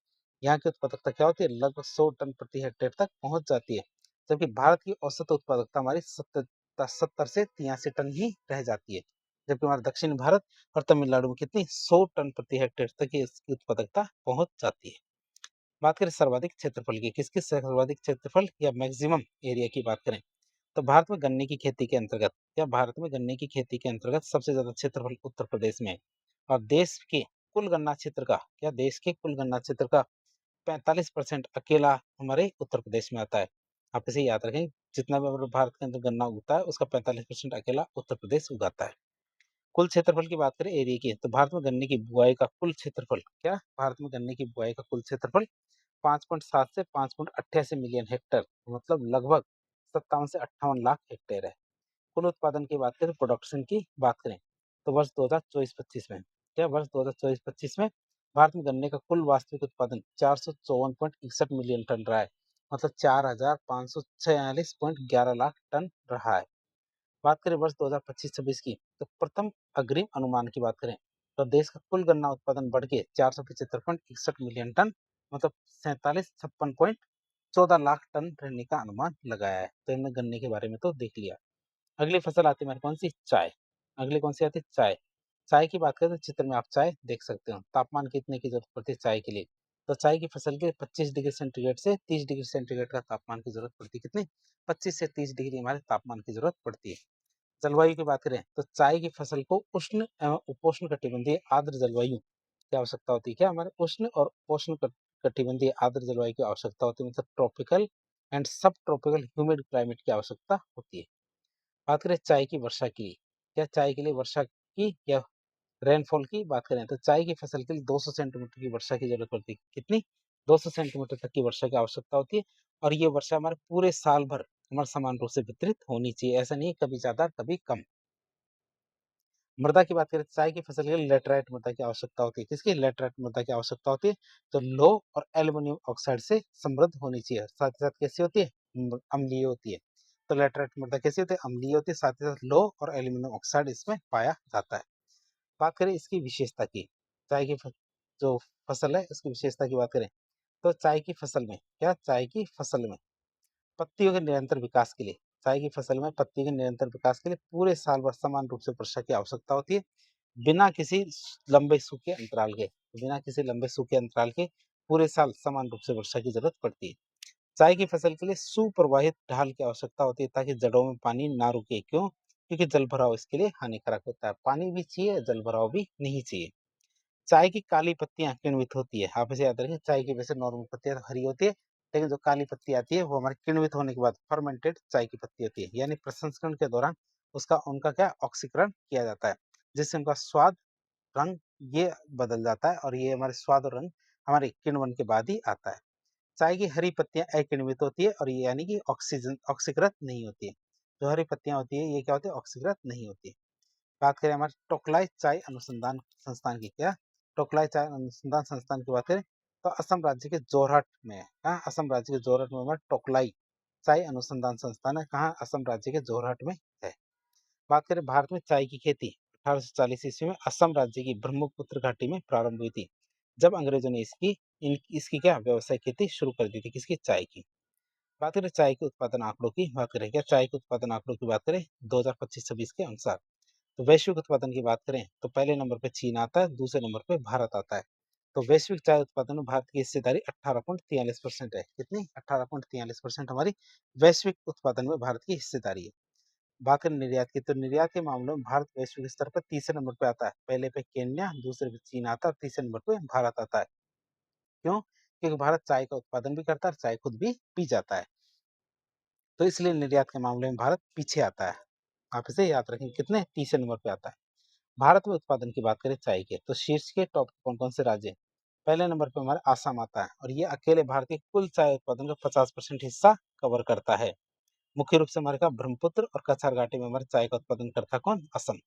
यहाँ की उत्पादकता क्या होती है, लगभग 100 टन प्रति हेक्टेयर तक पहुंच जाती है। जबकि भारत की औसत उत्पादकता हमारी 70 से 83 टन ही रह जाती है। जबकि हमारा दक्षिण भारत और तमिलनाडु में कितनी 100 टन प्रति हेक्टेयर तक की इसकी उत्पादकता पहुंच जाती है। बात करें सर्वाधिक क्षेत्रफल की, किसकी सर्वाधिक क्षेत्रफल या मैक्सिमम एरिया की बात करें तो भारत में गन्ने की खेती के अंतर्गत, या भारत में गन्ने की खेती के अंतर्गत सबसे ज्यादा क्षेत्रफल उत्तर प्रदेश में है। और देश के कुल गन्ना क्षेत्र का, क्या देश के कुल गन्ना क्षेत्र का 45% अकेला हमारे उत्तर प्रदेश में आता है। आप इसे याद रखें, जितना भी हमारे भारत के अंदर गन्ना उगता है उसका 45% अकेला उत्तर प्रदेश उगाता है। कुल क्षेत्रफल की बात करें एरिया की, तो भारत में गन्ने की बुआई का कुल क्षेत्रफल क्या, भारत में गन्ने की बुआई का कुल क्षेत्रफल 5.7 से 5.88 मिलियन हेक्टेयर, मतलब लगभग 57 से 58 लाख हेक्टेयर है। कुल उत्पादन की बात करें, प्रोडक्शन की बात करें, तो वर्ष 2024-25 में क्या, वर्ष 2024-25 में भारत में गन्ने का कुल वास्तविक उत्पादन 454.61 मिलियन टन रहा है, मतलब 4,546.11 लाख टन रहा है। बात करें वर्ष 2025-26 की, तो प्रथम अग्रिम अनुमान की बात करें, तो देश का कुल गन्ना उत्पादन बढ़ के 475.61 मिलियन टन, मतलब 4756.14 लाख टन रहने का अनुमान लगाया है। तो हमने गन्ने के बारे में तो देख लिया। अगली फसल आती है हमारी कौन सी, चाय। अगली कौन सी आती है, चाय। चाय की बात करें तो चित्र में आप चाय देख सकते हो। तापमान कितने की जरूरत पड़ती है चाय के लिए, तो चाय की फसल के 25 डिग्री सेंटीग्रेड से 30 डिग्री सेंटीग्रेड का तापमान की जरूरत पड़ती है। कितनी, 25 से 30 डिग्री हमारे तापमान की जरूरत पड़ती है। जलवायु की बात करें तो चाय की फसल को उष्ण एवं उपोष्ण कटिबंधीय आर्द्र जलवायु की आवश्यकता होती है। क्या, हमारे उष्ण और उपोष्ण कटिबंधीय आर्द्र जलवायु की आवश्यकता होती है, मतलब ट्रॉपिकल एंड सब ट्रॉपिकल ह्यूमिड क्लाइमेट की आवश्यकता होती है। बात करें चाय की वर्षा की, क्या चाय के लिए वर्षा की या रेनफॉल की बात करें, तो चाय की फसल के लिए 200 सेंटीमीटर की वर्षा की जरूरत पड़ती है। कितनी, 200 सेंटीमीटर तक की वर्षा की आवश्यकता होती है। और ये वर्षा हमारे पूरे साल भर हमारे समान रूप से वितरित होनी चाहिए, ऐसा नहीं कभी ज्यादा कभी कम। मृदा की बात करें, चाय की फसल के लिए लेटराइट मृदा की आवश्यकता होती है। किसकी, लेटराइट मृदा की आवश्यकता होती है, तो लो और एल्यूमिनियम ऑक्साइड से समृद्ध होनी चाहिए। साथ ही साथ कैसी होती है, अम्लीय होती है। तो लेटराइट मृदा कैसी होती है, अम्लीय होती है, साथ ही साथ लो और एल्यूमिनियम ऑक्साइड इसमें पाया जाता है। बात करें इसकी विशेषता की, चाय की जो फसल है उसकी विशेषता की बात करें, तो चाय की फसल में क्या, चाय की फसल में पत्तियों के निरंतर विकास के लिए, चाय की फसल में पत्तियों के निरंतर विकास के लिए पूरे साल भर समान रूप से वर्षा की आवश्यकता होती है, बिना किसी लंबे सूखे अंतराल के, बिना किसी लंबे सूखे अंतराल के पूरे साल समान रूप से वर्षा की जरूरत पड़ती है। चाय की फसल के लिए सुप्रवाहित ढाल की आवश्यकता होती है, ताकि जड़ों में पानी ना रुके। क्यों, क्योंकि जल भराव इसके लिए हानिकारक होता है। पानी भी चाहिए, जल भराव भी नहीं चाहिए। चाय की काली पत्तियां किण्वित होती है, आप इसे याद रखें, चाय की वैसे नॉर्मल पत्तियां हरी होती है, लेकिन जो काली पत्ती आती है वो हमारे किण्वित होने के बाद फर्मेंटेड चाय की पत्ती होती है, यानी प्रसंस्करण के दौरान उसका उनका क्या, ऑक्सीकरण किया जाता है, जिससे उनका स्वाद, रंग ये बदल जाता है, और ये हमारे स्वाद और रंग हमारे किण्वन के बाद ही आता है। चाय की हरी पत्तियां अकिण्वित होती है, और ये यानी कि ऑक्सीजन ऑक्सीकृत नहीं होती है। जो हरी पत्तियां होती है ये क्या होती है, ऑक्सीकृत नहीं होती है। बात करें हमारे टोकलाई चाय अनुसंधान संस्थान की, क्या, टोकलाई चाय अनुसंधान संस्थान की बात करें, तो असम राज्य के जोरहट में है। कहाँ, असम राज्य के जोरहट में हमारे टोकलाई चाय अनुसंधान संस्थान है। कहाँ, असम राज्य के जोरहट में है। बात करें भारत में चाय की खेती 1840 ईस्वी में असम राज्य की ब्रह्मपुत्र घाटी में प्रारंभ हुई थी, जब अंग्रेजों ने इसकी क्या, व्यवसाय खेती शुरू कर दी थी, किसकी, चाय की। बात करें चाय के उत्पादन आंकड़ों की बात करें, क्या चाय के उत्पादन आंकड़ों की बात करें 2025-26 के अनुसार, तो वैश्विक उत्पादन की बात करें तो पहले नंबर पे चीन आता है, दूसरे नंबर पे भारत आता है। तो वैश्विक चाय उत्पादन में भारत की हिस्सेदारी 18.43% है। कितनी, 18.43% हमारी वैश्विक उत्पादन में भारत की हिस्सेदारी है। बात करें निर्यात की, तो निर्यात के मामले में भारत वैश्विक स्तर पर तीसरे नंबर पे आता है। पहले पे केन्या, दूसरे पे चीन आता है, तीसरे नंबर पे भारत आता है। क्यों, क्योंकि भारत चाय का उत्पादन भी करता है और चाय खुद भी पी जाता है, तो इसलिए निर्यात के मामले में भारत पीछे आता है। आप इसे याद रखें, कितने, तीसरे नंबर पे आता है। भारत में उत्पादन की बात करें चाय के, तो शीर्ष के टॉप कौन कौन से राज्य हैं? पहले नंबर पे हमारा आसाम आता है, और ये अकेले भारत के कुल चाय उत्पादन का 50% हिस्सा कवर करता है। मुख्य रूप से हमारे का ब्रह्मपुत्र और कछार घाटी में हमारे चाय का उत्पादन करता है कौन, असम।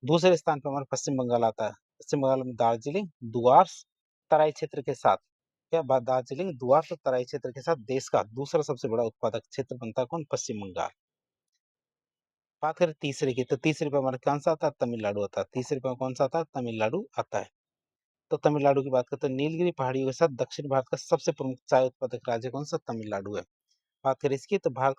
दूसरे स्थान पर हमारा पश्चिम बंगाल आता है। पश्चिम बंगाल में दार्जिलिंग, दुआर्स, तराई क्षेत्र के साथ, क्या बात, दार्जिलिंग, दुआर्स और तराई क्षेत्र के साथ देश का दूसरा सबसे बड़ा उत्पादक क्षेत्र बनता है कौन, पश्चिम बंगाल। बात करें तीसरे की, तो तीसरे पे हमारा कौन सा आता है, तमिलनाडु आता है। तीसरे पे कौन सा आता है, तमिलनाडु आता है। तो तमिलनाडु की बात करते हैं, नीलगिरी पहाड़ियों के साथ दक्षिण भारत का सबसे प्रमुख चाय उत्पादक राज्य कौन सा, तमिलनाडु है। बात करें इसकी, तो भाग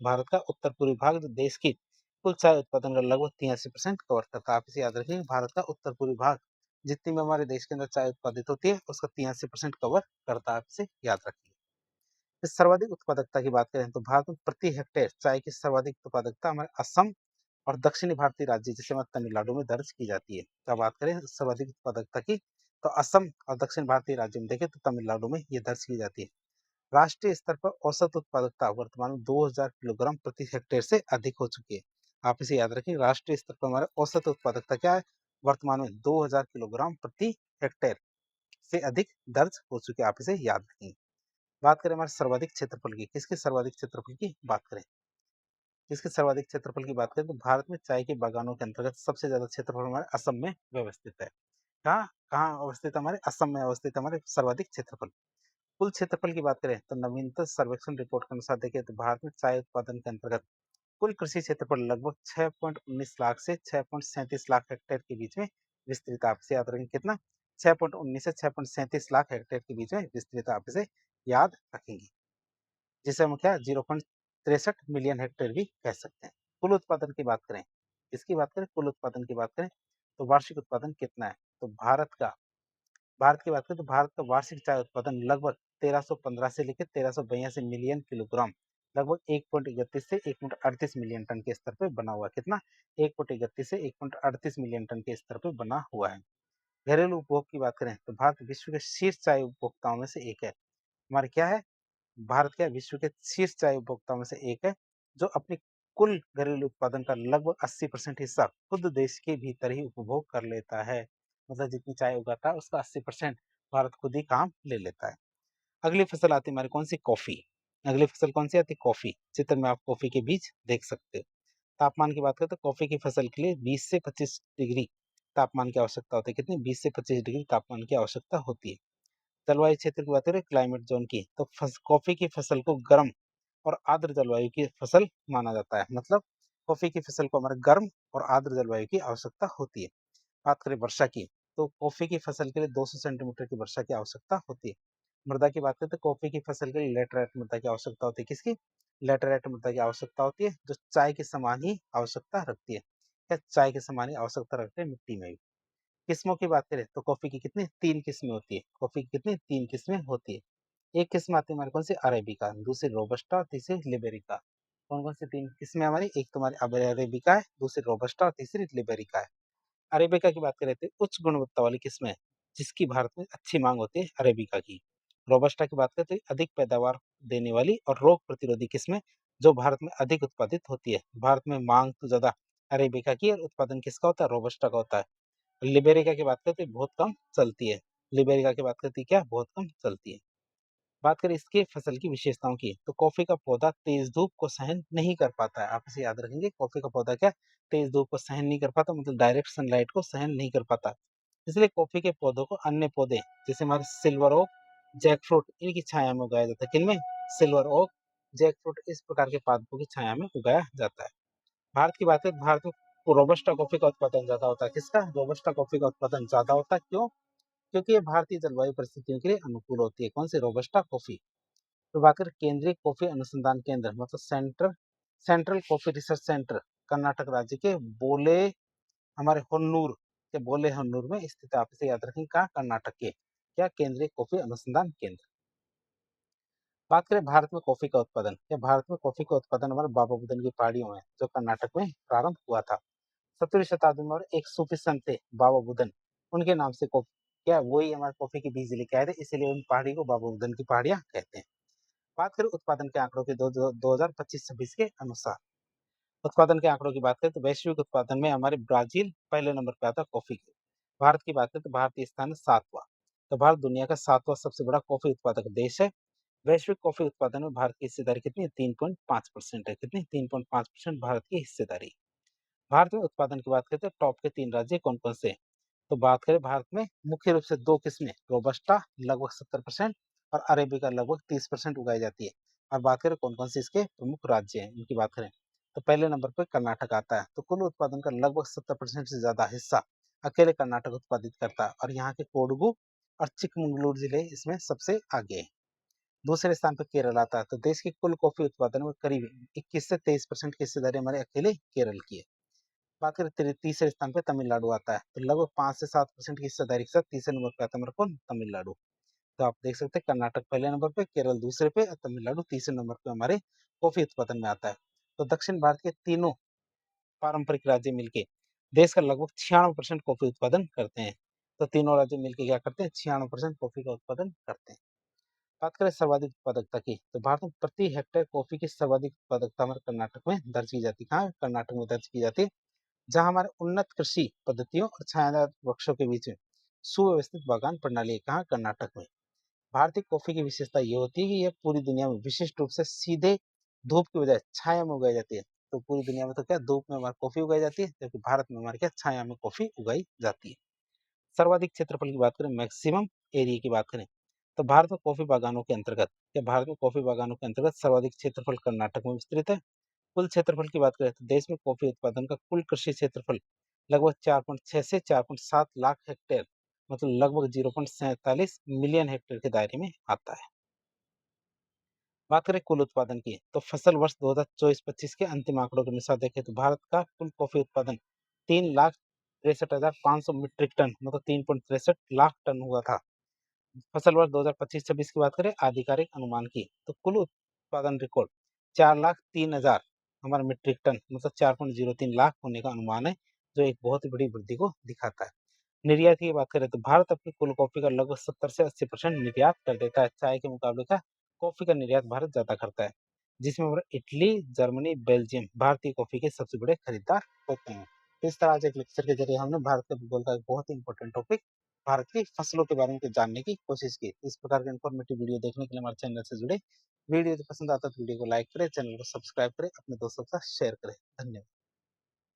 भारत का उत्तर पूर्वी भाग जो देश की कुल चाय उत्पादन का लगभग 83% कवर करता है। आप इसे याद रखिए, भारत का उत्तर पूर्वी भाग जितनी भी हमारे देश के अंदर चाय उत्पादित होती है उसका 83% कवर करता है। आप इसे याद रखिए। इस सर्वाधिक उत्पादकता की बात करें तो भारत में प्रति हेक्टेयर चाय की सर्वाधिक उत्पादकता हमारे असम और दक्षिणी भारतीय राज्य जैसे हमारे तमिलनाडु में दर्ज की जाती है। तो बात करें सर्वाधिक उत्पादकता की, तो असम और दक्षिण भारतीय राज्यों में देखें तो तमिलनाडु में ये दर्ज की जाती है। राष्ट्रीय स्तर पर औसत उत्पादकता वर्तमान में 2000 किलोग्राम प्रति हेक्टेयर से अधिक हो चुकी है। आप इसे याद रखें, राष्ट्रीय स्तर पर हमारे औसत उत्पादकता क्या है, वर्तमान में 2000 किलोग्राम प्रति हेक्टेयर से अधिक दर्ज हो चुकी है। आप इसे याद रखेंगे। बात करें हमारे सर्वाधिक क्षेत्रफल की, किसके सर्वाधिक क्षेत्रफल की बात करें, किसके सर्वाधिक क्षेत्रफल की बात करें तो भारत में चाय के बागानों के अंतर्गत सबसे ज्यादा क्षेत्रफल हमारे असम में व्यवस्थित है। कहाँ कहाँ अवस्थित हमारे असम में अवस्थित हमारे सर्वाधिक क्षेत्रफल। कुल क्षेत्रफल की बात करें तो नवीनतम सर्वेक्षण रिपोर्ट के अनुसार देखें तो भारत में चाय उत्पादन के अंतर्गत कुल कृषि क्षेत्रफल लगभग 6.19 लाख से 6.37 लाख हेक्टेयर के बीच में विस्तृत। आपसे याद रखेंगे कितना, 6.19 से 6.37 लाख हेक्टेयर के बीच में विस्तृत। आप इसे याद रखेंगे, जिसे हम क्या 0.63 मिलियन हेक्टेयर भी कह सकते हैं। कुल उत्पादन की बात करें, इसकी बात करें कुल उत्पादन की बात करें तो वार्षिक उत्पादन कितना है, तो भारत की बात करें तो भारत का वार्षिक चाय उत्पादन लगभग 1315 से लेकर 1382 मिलियन किलोग्राम, लगभग 1.31 से 1.38 मिलियन टन के स्तर पर बना हुआ है। कितना, 1.31 से 1.38 मिलियन टन के स्तर पर बना हुआ है। घरेलू उपभोग की बात करें तो भारत विश्व के शीर्ष चाय उपभोक्ताओं में से एक है। हमारे क्या है, भारत क्या विश्व के शीर्ष चाय उपभोक्ताओं में से एक है, जो अपनी कुल घरेलू उत्पादन का लगभग 80% हिस्सा खुद देश के भीतर ही उपभोग कर लेता है। मतलब जितनी चाय उगाता है उसका 80% भारत खुद ही काम ले लेता है। अगली फसल आती है हमारी कौन सी, कॉफी। अगली फसल कौन सी आती है, कॉफी। चित्र में आप कॉफी के बीज देख सकते हो। तापमान की बात करें तो कॉफी की फसल के लिए 20 से 25 डिग्री तापमान की आवश्यकता होती है। कितनी, 20 से 25 डिग्री तापमान की आवश्यकता होती है। जलवायु क्षेत्र की बात करें, क्लाइमेट जोन की, तो कॉफी की फसल को गर्म और आर्द्र जलवायु की फसल माना जाता है। मतलब कॉफी की फसल को हमारे गर्म और आर्द्र जलवायु की आवश्यकता होती है। बात करें वर्षा की, तो कॉफी की फसल के लिए 200 सेंटीमीटर की वर्षा की आवश्यकता होती है। मृदा की बात करें तो कॉफी की फसल के लिए लेटराइट मृदा की आवश्यकता होती है। किसकी, लेटराइट मृदा की आवश्यकता होती है, जो चाय के समान ही आवश्यकता रखती है, या चाय के समान ही आवश्यकता रखते हैं मिट्टी में भी। किस्मों की बात करें तो कॉफी की कितनी, 3 किस्में होती है। कॉफी की कितनी, 3 किस्में होती है। एक किस्म आती है हमारे कौन सी, अरेबिका, दूसरी रोबस्टा और तीसरी लिबेरिका। कौन कौन सी 3 किस्में हमारी, एक तुम्हारी अरेबिका है, दूसरी रोबस्टा और तीसरी लिबेरिका है। अरेबिका की बात करें तो उच्च गुणवत्ता वाली किस्म है, जिसकी भारत में अच्छी मांग होती है अरेबिका की। रोबस्टा की बात करें तो अधिक पैदावार देने वाली और रोग प्रतिरोधी किस्में, जो भारत में अधिक उत्पादित होती है। भारत में मांग तो ज्यादा अरेबिका की और उत्पादन किसका होता है, रोबस्टा का होता है। लिबेरिका की बात करते हैं बहुत कम चलती है। लिबेरिका की बात करती है क्या, बहुत कम चलती है। बात करें इसके फसल की विशेषताओं की, तो कॉफी का पौधा तेज धूप को सहन नहीं कर पाता है। आप इसे याद रखेंगे, कॉफी का पौधा क्या, तेज धूप को सहन नहीं कर पाता, मतलब डायरेक्ट सनलाइट को सहन नहीं कर पाता। इसलिए कॉफी के पौधों को अन्य पौधे जैसे हमारे सिल्वर ओक, जैकफ्रूट, इनकी छाया में उगाया जाता है। किनमें, सिल्वर ओक, जैकफ्रूट, इस प्रकार के पादपों की छाया में उगाया जाता है। भारत की बात है, भारत में रोबस्टा कॉफी का उत्पादन ज्यादा होता है। किसका, रोबस्टा कॉफी का उत्पादन ज्यादा होता है। क्यों, क्योंकि ये भारतीय जलवायु परिस्थितियों के लिए अनुकूल होती है। कौन सी, रोबस्टा कॉफी। तो बात करें केंद्रीय कॉफी अनुसंधान केंद्र, मतलब central coffee research centre, Karnataka राज्य के बोले हमारे हन्नूर के बोले हन्नूर में स्थित है। आप इसे याद रखें, कहाँ, कर्नाटक के क्या, केंद्रीय कॉफी अनुसंधान केंद्र। बात करें भारत में कॉफी का उत्पादन, या भारत में कॉफी का उत्पादन हमारे बाबा बुदन की पहाड़ियों में, जो कर्नाटक में प्रारंभ हुआ था। 17वीं शताब्दी में और एक सूफी संत थे बाबा बुदन, उनके नाम से कॉफी क्या, वही हमारे कॉफी के बीज लेके आए थे, इसलिए उन पहाड़ी को बाबा बुदन की पहाड़ियां कहते हैं। बात करें उत्पादन के आंकड़ों के 2025-26 के अनुसार, उत्पादन के आंकड़ों की बात करें तो वैश्विक उत्पादन में हमारे ब्राजील पहले नंबर पे आता है कॉफी के। भारत की बात करें तो भारतीय स्थान है 7वां। तो भारत दुनिया का 7वां सबसे बड़ा कॉफी उत्पादक देश है। वैश्विक कॉफी उत्पादन में भारत की हिस्सेदारी कितनी है, 3.5% है। कितनी, 3.5% भारत की हिस्सेदारी। भारत में उत्पादन की बात करें तो टॉप के 3 राज्य कौन कौन से, तो बात करें भारत में मुख्य रूप से 2 किस्में, रोबस्टा लगभग 70% और अरेबिका लगभग 30% उगाई जाती है। और बात करें कौन कौन से इसके प्रमुख राज्य हैं, इनकी बात करें तो पहले नंबर पर कर्नाटक आता है। तो कुल उत्पादन का लगभग 70% से ज्यादा हिस्सा अकेले कर्नाटक उत्पादित करता है, और यहाँ के कोडगु और चिकमंगलूर जिले इसमें सबसे आगे है। दूसरे स्थान पर केरल आता है। तो देश के कुल कॉफी उत्पादन में करीब 21 से 23% की हिस्सेदारी हमारे अकेले केरल की है। बात करें तीसरे स्थान पे तमिलनाडु आता है। तो लगभग 5 से 7% की हिस्सेदारी के साथ तीसरे नंबर पे आता है हमारे कौन, तमिलनाडु। तो आप देख सकते हैं कर्नाटक पहले नंबर पे, केरल दूसरे पे और तमिलनाडु तीसरे नंबर पे हमारे कॉफी उत्पादन में आता है। तो दक्षिण भारत के तीनों पारंपरिक राज्य मिलके देश का लगभग 96% कॉफी उत्पादन करते हैं। तो तीनों राज्य मिलके क्या करते हैं, 96% कॉफी का उत्पादन करते हैं। बात करें सर्वाधिक उत्पादकता की, तो भारत में प्रति हेक्टेयर कॉफी की सर्वाधिक उत्पादकता हमारे कर्नाटक में दर्ज की जाती है। कहाँ? कर्नाटक में दर्ज की जाती है, जहाँ हमारे उन्नत कृषि पद्धतियों और छायादार वृक्षों के बीच में सुव्यवस्थित बागान प्रणाली है। कहाँ? कर्नाटक में। भारतीय कॉफी की विशेषता ये होती है कि यह पूरी दुनिया में विशिष्ट रूप से सीधे धूप की बजाय छाया में उगाई जाती है। तो पूरी दुनिया में तो क्या धूप में हमारी कॉफी उगाई जाती है, जबकि भारत में हमारे क्या छाया में कॉफी उगाई जाती है। सर्वाधिक क्षेत्रफल की बात करें, मैक्सिमम एरिया की बात करें, तो भारत में कॉफी बागानों के अंतर्गत भारत में कॉफी बागानों के अंतर्गत सर्वाधिक क्षेत्रफल कर्नाटक में विस्तृत है। कुल क्षेत्रफल की बात करें तो देश में कॉफी उत्पादन का कुल कृषि क्षेत्रफल लगभग 4.6 से 4.7 लाख हेक्टेयर, मतलब लगभग 0.47 मिलियन हेक्टेयर के दायरे में आता है। बात करें कुल उत्पादन की, तो फसल वर्ष 2024-25 के अंतिम आंकड़ों के अनुसार देखें तो भारत का कुल कॉफी उत्पादन 3,63,500 मीट्रिक टन, मतलब 3.63 लाख टन हुआ था। फसल वर्ष 2025-26 की बात करें आधिकारिक अनुमान की, तो कुल उत्पादन रिकॉर्ड 4,03,000 हमारे मीट्रिक टन, मतलब 4.03 लाख होने का अनुमान है, जो एक बहुत ही बड़ी वृद्धि को दिखाता है। निर्यात की बात करें तो भारत अपनी कुल कॉफी का लगभग 70 से 80% निर्यात कर देता है। चाय के मुकाबले का कॉफी का निर्यात भारत ज्यादा करता है, जिसमें हमारा इटली, जर्मनी, बेल्जियम भारतीय कॉफी के सबसे बड़े खरीदार होते हैं। तो इस तरह से एक लेक्चर के जरिए हमने भारत के भूगोल का एक बहुत ही इंपॉर्टेंट टॉपिक, भारत की फसलों के बारे में जानने की कोशिश की। इस प्रकार के इन्फॉर्मेटिव वीडियो देखने के लिए हमारे चैनल से जुड़े। वीडियो पसंद आता है तो वीडियो को लाइक करें, चैनल को सब्सक्राइब करें, अपने दोस्तों के साथ शेयर करें। धन्यवाद।